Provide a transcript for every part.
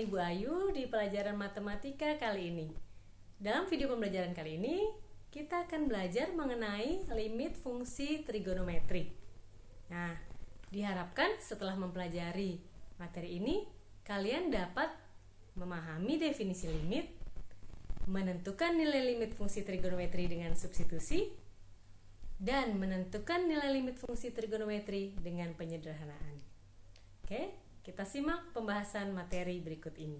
Ibu Ayu di pelajaran matematika kali ini. Dalam video pembelajaran kali ini, kita akan belajar mengenai limit fungsi trigonometri. Nah, diharapkan setelah mempelajari materi ini, kalian dapat memahami definisi limit, menentukan nilai limit fungsi trigonometri dengan substitusi, dan menentukan nilai limit fungsi trigonometri dengan penyederhanaan. Oke, kita simak pembahasan materi berikut ini.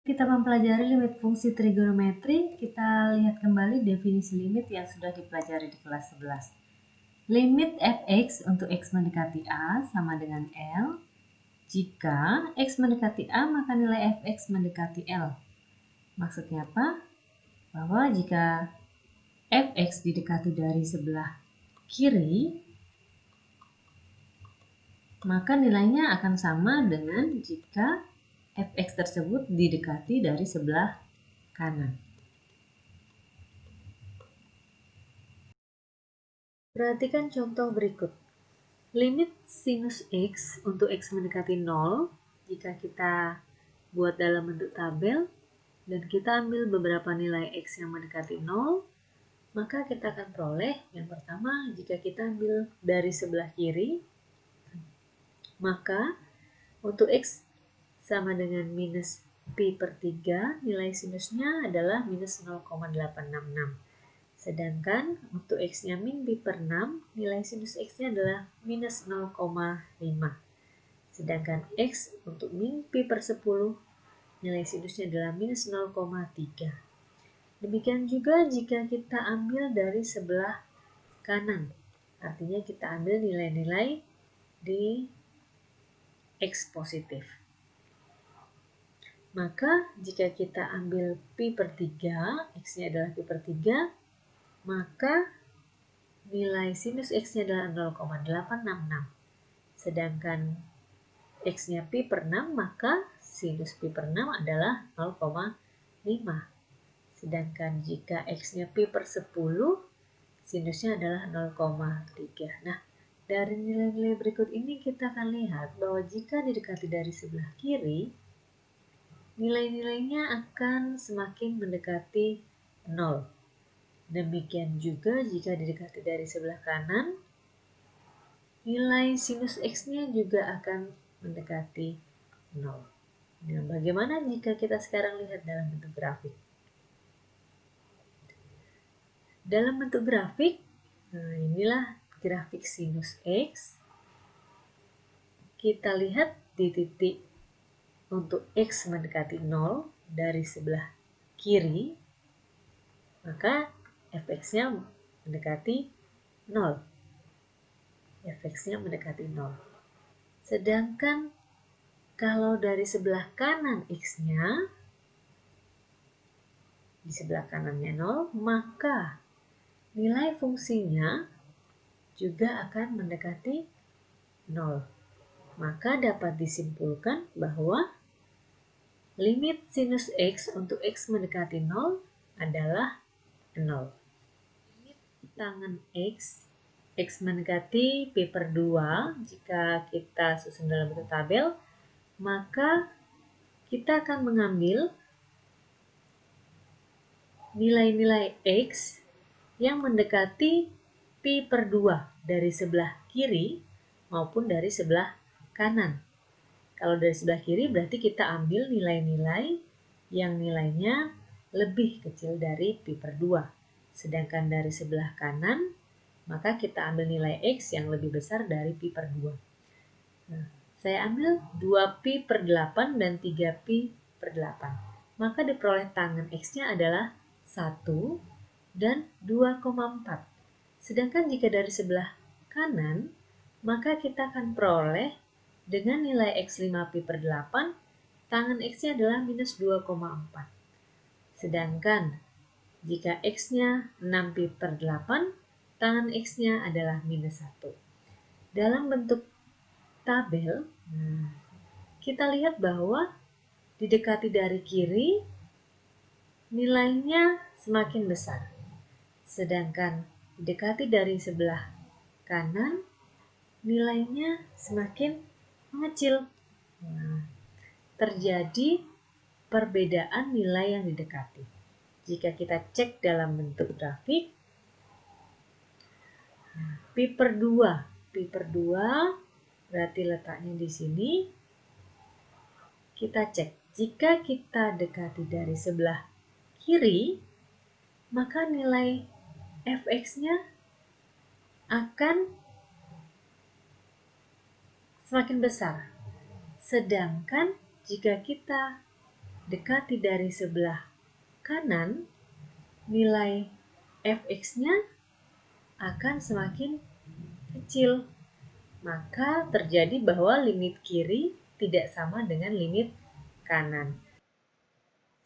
Kita mempelajari limit fungsi trigonometri, kita lihat kembali definisi limit yang sudah dipelajari di kelas 11. Limit fx untuk x mendekati a sama dengan L. Jika x mendekati a, maka nilai fx mendekati L. Maksudnya apa? Bahwa jika fx didekati dari sebelah kiri, maka nilainya akan sama dengan jika fx tersebut didekati dari sebelah kanan. Perhatikan contoh berikut. Limit sinus x untuk x mendekati 0, jika kita buat dalam bentuk tabel, dan kita ambil beberapa nilai x yang mendekati 0, maka kita akan peroleh yang pertama, jika kita ambil dari sebelah kiri, maka untuk x sama dengan minus pi per 3, nilai sinusnya adalah minus 0,866. Sedangkan untuk x-nya min pi per 6, nilai sinus x-nya adalah minus 0,5. Sedangkan x untuk min pi per 10, nilai sinusnya adalah minus 0,3. Demikian juga jika kita ambil dari sebelah kanan, artinya kita ambil nilai-nilai di x positif. Maka jika kita ambil pi per 3, x-nya adalah pi per 3, maka nilai sinus x-nya adalah 0,866. Sedangkan x-nya pi per 6, maka sinus pi per 6 adalah 0,5. Sedangkan jika x-nya pi per 10, sinusnya adalah 0,3. Nah, dari nilai-nilai berikut ini kita akan lihat bahwa jika didekati dari sebelah kiri, nilai-nilainya akan semakin mendekati 0. Demikian juga jika didekati dari sebelah kanan, nilai sinus x-nya juga akan mendekati 0. Nah, bagaimana jika kita sekarang lihat dalam bentuk grafik? Dalam bentuk grafik, nah inilah grafik sinus x. Kita lihat di titik untuk x mendekati 0 dari sebelah kiri, maka fx-nya mendekati 0. Fx-nya mendekati 0. Sedangkan kalau dari sebelah kanan x-nya, di sebelah kanannya 0, maka nilai fungsinya juga akan mendekati 0. Maka dapat disimpulkan bahwa limit sinus x untuk x mendekati 0 adalah 0. Limit tangen x mendekati pi per 2, jika kita susun dalam bentuk tabel, maka kita akan mengambil nilai-nilai x yang mendekati pi per 2 dari sebelah kiri maupun dari sebelah kanan. Kalau dari sebelah kiri berarti kita ambil nilai-nilai yang nilainya lebih kecil dari pi per 2. Sedangkan dari sebelah kanan, maka kita ambil nilai x yang lebih besar dari pi per 2. Nah, saya ambil 2 pi per 8 dan 3 pi per 8. Maka diperoleh tangen x-nya adalah 1 dan 2,4. Sedangkan jika dari sebelah kanan, maka kita akan peroleh dengan nilai x 5 pi per 8, tangen x-nya adalah minus 2,4. Sedangkan jika x-nya 6 pi per 8, tangen x-nya adalah minus 1. Dalam bentuk tabel, kita lihat bahwa didekati dari kiri, nilainya semakin besar. Sedangkan didekati dari sebelah kanan, nilainya semakin mengecil. Nah, terjadi perbedaan nilai yang didekati. Jika kita cek dalam bentuk grafik, pi per 2 berarti letaknya di sini. Kita cek, jika kita dekati dari sebelah kiri, maka nilai fx-nya akan semakin besar. Sedangkan jika kita dekati dari sebelah kanan, nilai fx-nya akan semakin kecil. Maka terjadi bahwa limit kiri tidak sama dengan limit kanan.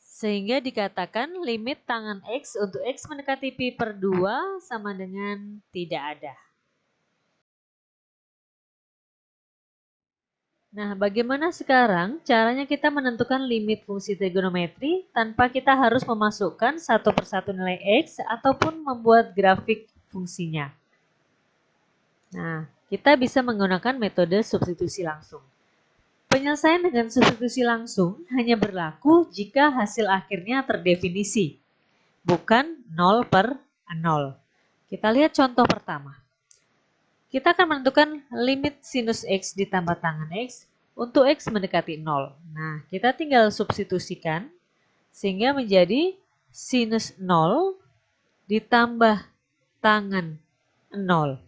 Sehingga dikatakan limit tangan X untuk X mendekati pi per 2 sama dengan tidak ada. Nah, bagaimana sekarang caranya kita menentukan limit fungsi trigonometri tanpa kita harus memasukkan satu persatu nilai X ataupun membuat grafik fungsinya? Nah, kita bisa menggunakan metode substitusi langsung. Penyelesaian dengan substitusi langsung hanya berlaku jika hasil akhirnya terdefinisi, bukan 0 per 0. Kita lihat contoh pertama. Kita akan menentukan limit sinus X ditambah tangan X untuk X mendekati 0. Nah, kita tinggal substitusikan sehingga menjadi sinus 0 ditambah tangan 0.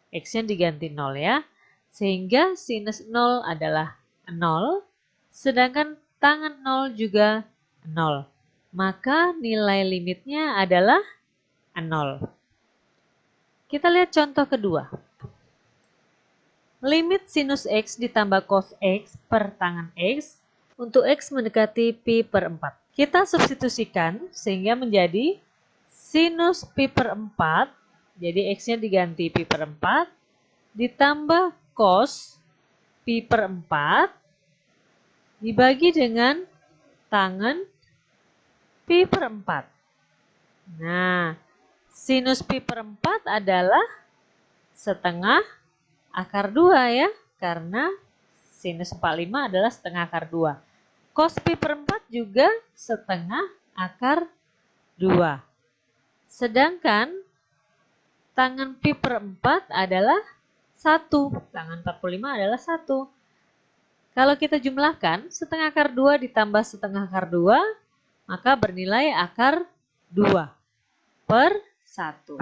X-nya diganti 0 ya. Sehingga sinus 0 adalah 0, sedangkan tangan 0 juga 0. Maka nilai limitnya adalah 0. Kita lihat contoh kedua. Limit sinus X ditambah cos X per tangan X untuk X mendekati pi per 4. Kita substitusikan sehingga menjadi sinus pi per 4. Jadi X-nya diganti pi per 4 ditambah cos pi per 4 dibagi dengan tangan pi per 4. Nah, sinus pi per 4 adalah setengah akar 2 ya, karena sinus 45 adalah setengah akar 2. Cos pi per 4 juga setengah akar 2. Sedangkan tangan pi per 4 adalah 1. Tangan 45 adalah 1. Kalau kita jumlahkan, setengah akar 2 ditambah setengah akar 2, maka bernilai akar 2 per 1.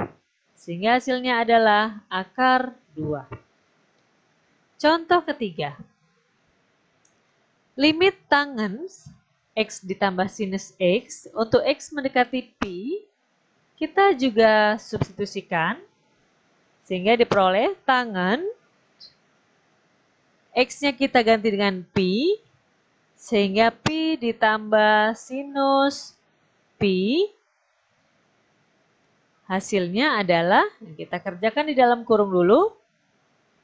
Sehingga hasilnya adalah akar 2. Contoh ketiga. Limit tangan X ditambah sinus X untuk X mendekati pi, kita juga substitusikan sehingga diperoleh tangan X-nya kita ganti dengan pi, sehingga pi ditambah sinus pi, hasilnya adalah, kita kerjakan di dalam kurung dulu,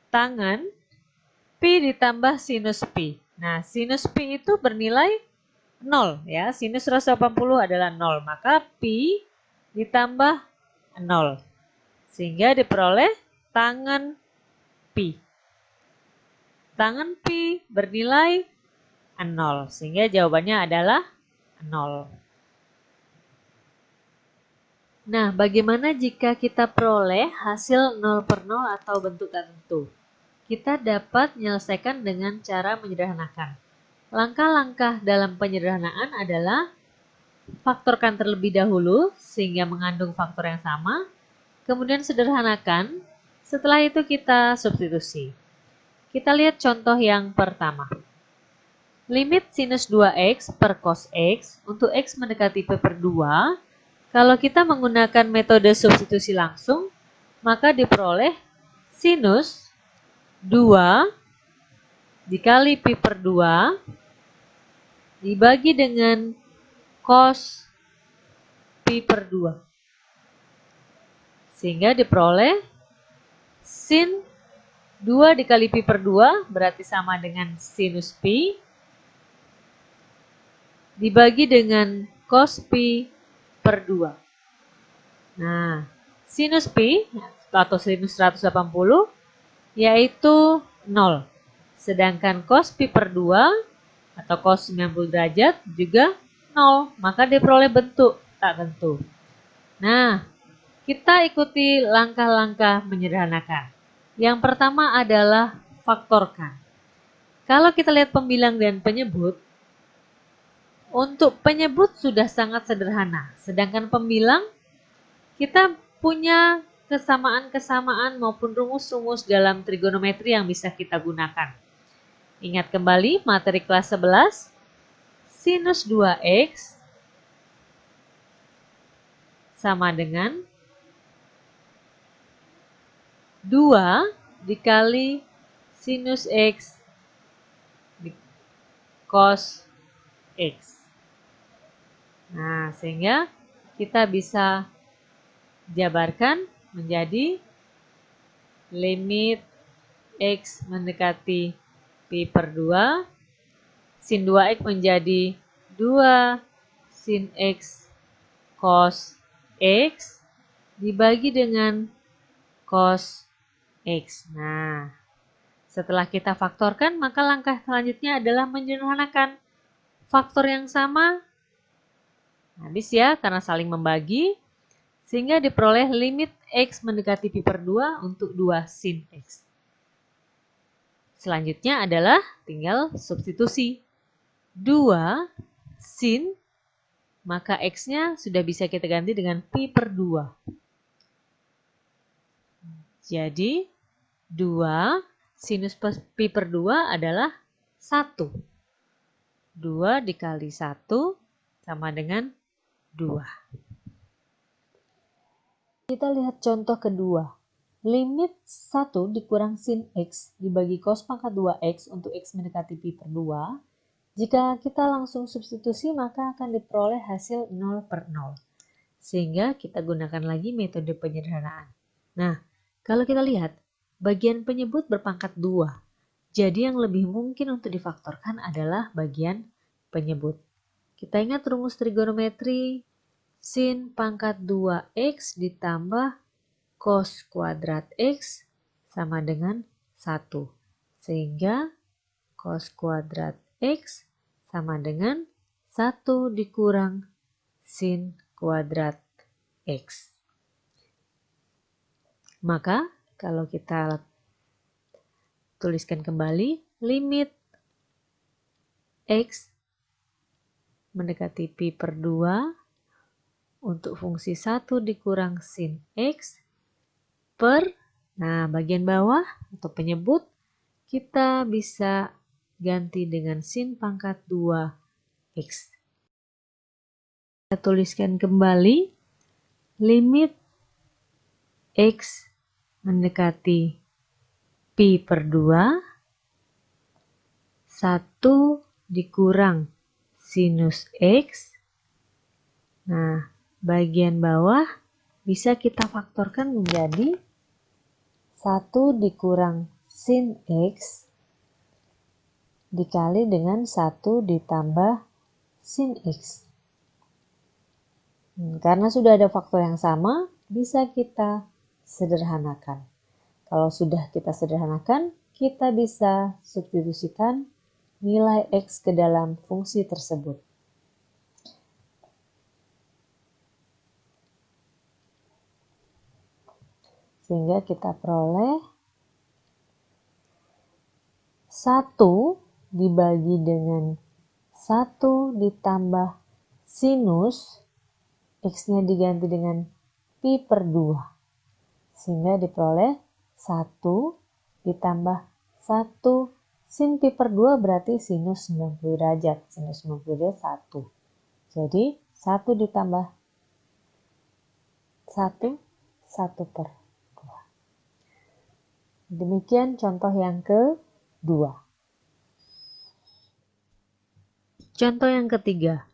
tangan pi ditambah sinus pi. Nah, sinus pi itu bernilai 0 ya, sinus 180 adalah 0, maka pi ditambah 0. Sehingga diperoleh tangan pi. Tangan pi bernilai 0, sehingga jawabannya adalah 0. Nah, bagaimana jika kita peroleh hasil 0 per 0 atau bentuk tertentu? Kita dapat menyelesaikan dengan cara menyederhanakan. Langkah-langkah dalam penyederhanaan adalah faktorkan terlebih dahulu sehingga mengandung faktor yang sama, kemudian sederhanakan, setelah itu kita substitusi. Kita lihat contoh yang pertama. Limit sinus 2x per cos x untuk x mendekati pi per 2, kalau kita menggunakan metode substitusi langsung, maka diperoleh sinus 2 dikali pi per 2 dibagi dengan cos pi per 2. Sehingga diperoleh sin 2 dikali pi per 2 berarti sama dengan sinus pi dibagi dengan cos pi per 2. Nah, sinus pi atau sinus 180 yaitu 0. Sedangkan cos pi per 2 atau cos 90 derajat juga 0, maka diperoleh bentuk tak tentu. Nah, kita ikuti langkah-langkah menyederhanakan. Yang pertama adalah faktorkan. Kalau kita lihat pembilang dan penyebut, untuk penyebut sudah sangat sederhana, sedangkan pembilang kita punya kesamaan-kesamaan maupun rumus-rumus dalam trigonometri yang bisa kita gunakan. Ingat kembali materi kelas 11, sinus 2x sama dengan 2 dikali sinus x cos x. Nah, sehingga kita bisa jabarkan menjadi limit x mendekati pi per 2, sin 2x menjadi 2 sin x cos x dibagi dengan cos x. Nah, setelah kita faktorkan, maka langkah selanjutnya adalah menyederhanakan faktor yang sama. Habis ya, karena saling membagi, sehingga diperoleh limit x mendekati pi per 2 untuk 2 sin x. Selanjutnya adalah tinggal substitusi. 2 sin, maka x-nya sudah bisa kita ganti dengan pi per 2. Jadi, 2 sinus pi per 2 adalah 1. 2 dikali 1 sama dengan 2. Kita lihat contoh kedua. Limit 1 dikurang sin x dibagi cos pangkat 2x untuk x mendekati pi per 2. Jika kita langsung substitusi, maka akan diperoleh hasil 0 per 0. Sehingga kita gunakan lagi metode penyederhanaan. Nah, kalau kita lihat, bagian penyebut berpangkat 2. Jadi yang lebih mungkin untuk difaktorkan adalah bagian penyebut. Kita ingat rumus trigonometri, sin pangkat 2x ditambah cos kuadrat x sama dengan 1. Sehingga cos kuadrat x sama dengan 1 dikurang sin kuadrat x. Maka kalau kita tuliskan kembali limit x mendekati pi per 2 untuk fungsi 1 dikurang sin x per, nah bagian bawah atau penyebut kita bisa ganti dengan sin pangkat 2x. Kita tuliskan kembali limit x mendekati pi per 2, 1 dikurang sinus x. Nah, bagian bawah bisa kita faktorkan menjadi 1 dikurang sin x dikali dengan 1 ditambah sin x. Karena sudah ada faktor yang sama, bisa kita sederhanakan. Kalau sudah kita sederhanakan, kita bisa substitusikan nilai x ke dalam fungsi tersebut. Sehingga kita peroleh 1 dibagi dengan 1 ditambah sinus, x-nya diganti dengan pi per 2. Sehingga diperoleh 1 ditambah 1 sin pi per 2 berarti sinus 90 derajat. Sinus 90 derajat 1. Jadi 1 ditambah 1, 1 per 2. Demikian contoh yang kedua. Contoh yang ketiga.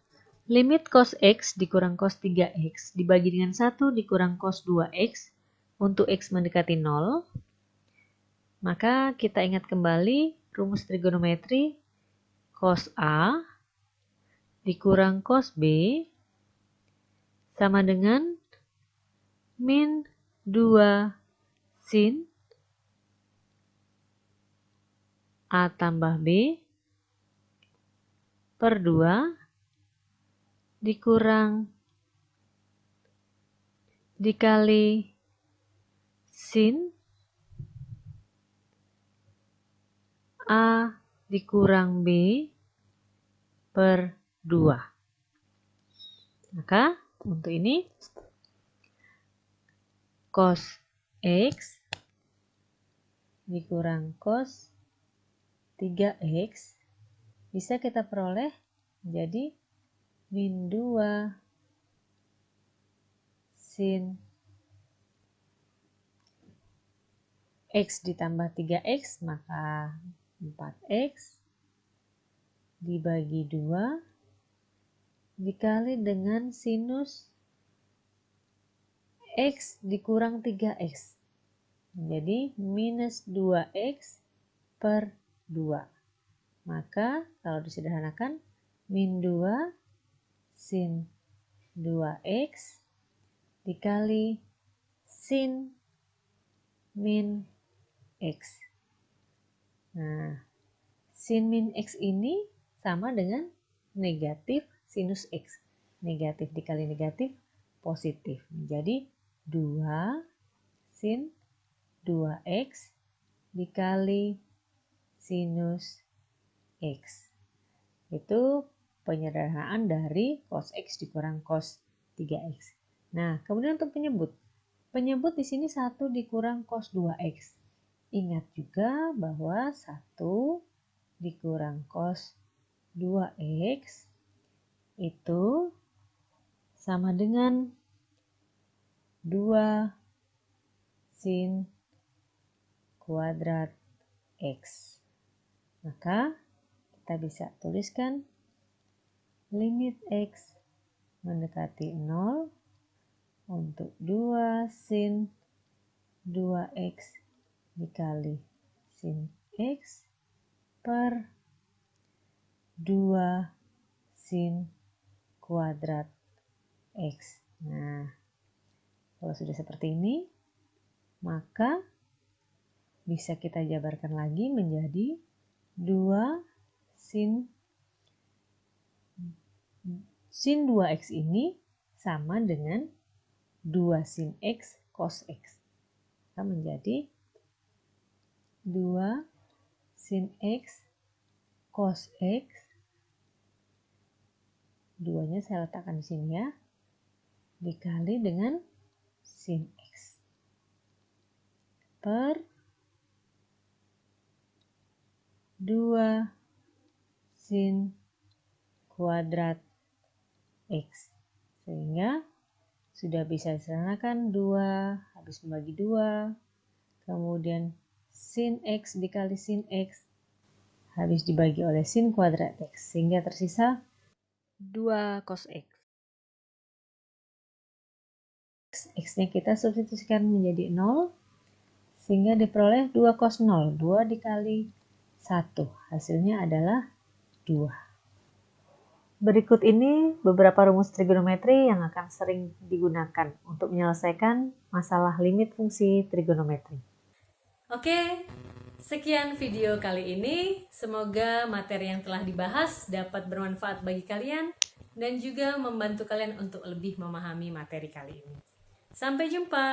Limit cos x dikurang cos 3x dibagi dengan 1 dikurang cos 2x untuk x mendekati 0. Maka kita ingat kembali rumus trigonometri cos A dikurang cos B sama dengan min 2 sin A tambah B per 2 dikurang dikali sin A dikurang B per 2. Maka untuk ini cos X dikurang cos 3X bisa kita peroleh menjadi min 2 sin X ditambah 3X, maka 4X dibagi 2 dikali dengan sinus X dikurang 3X menjadi minus 2X per 2. Maka kalau disederhanakan min 2 sin 2X dikali sin min X. Nah, sin min X ini sama dengan negatif sinus X. Negatif dikali negatif positif. Menjadi 2 sin 2X dikali sinus X. Itu penyederhanaan dari cos X dikurang cos 3X. Nah, kemudian untuk penyebut. Penyebut di sini 1 dikurang cos 2X. Ingat juga bahwa 1 dikurang cos 2X itu sama dengan 2 sin kuadrat X. Maka kita bisa tuliskan limit X mendekati 0 untuk 2 sin 2X dikali sin X per 2 sin kuadrat X. Nah, kalau sudah seperti ini, maka bisa kita jabarkan lagi menjadi 2 sin 2X ini sama dengan 2 sin X cos X. Maka menjadi 2 sin X cos X. 2-nya saya letakkan di sini ya. Dikali dengan sin X. Per 2 sin kuadrat X. Sehingga sudah bisa disederhanakan 2 habis membagi 2. Kemudian sin X dikali sin X habis dibagi oleh sin kuadrat X. Sehingga tersisa 2 cos X. X-nya kita substitusikan menjadi 0. Sehingga diperoleh 2 cos 0. 2 dikali 1. Hasilnya adalah 2. Berikut ini beberapa rumus trigonometri yang akan sering digunakan untuk menyelesaikan masalah limit fungsi trigonometri. Oke, sekian video kali ini. Semoga materi yang telah dibahas dapat bermanfaat bagi kalian dan juga membantu kalian untuk lebih memahami materi kali ini. Sampai jumpa!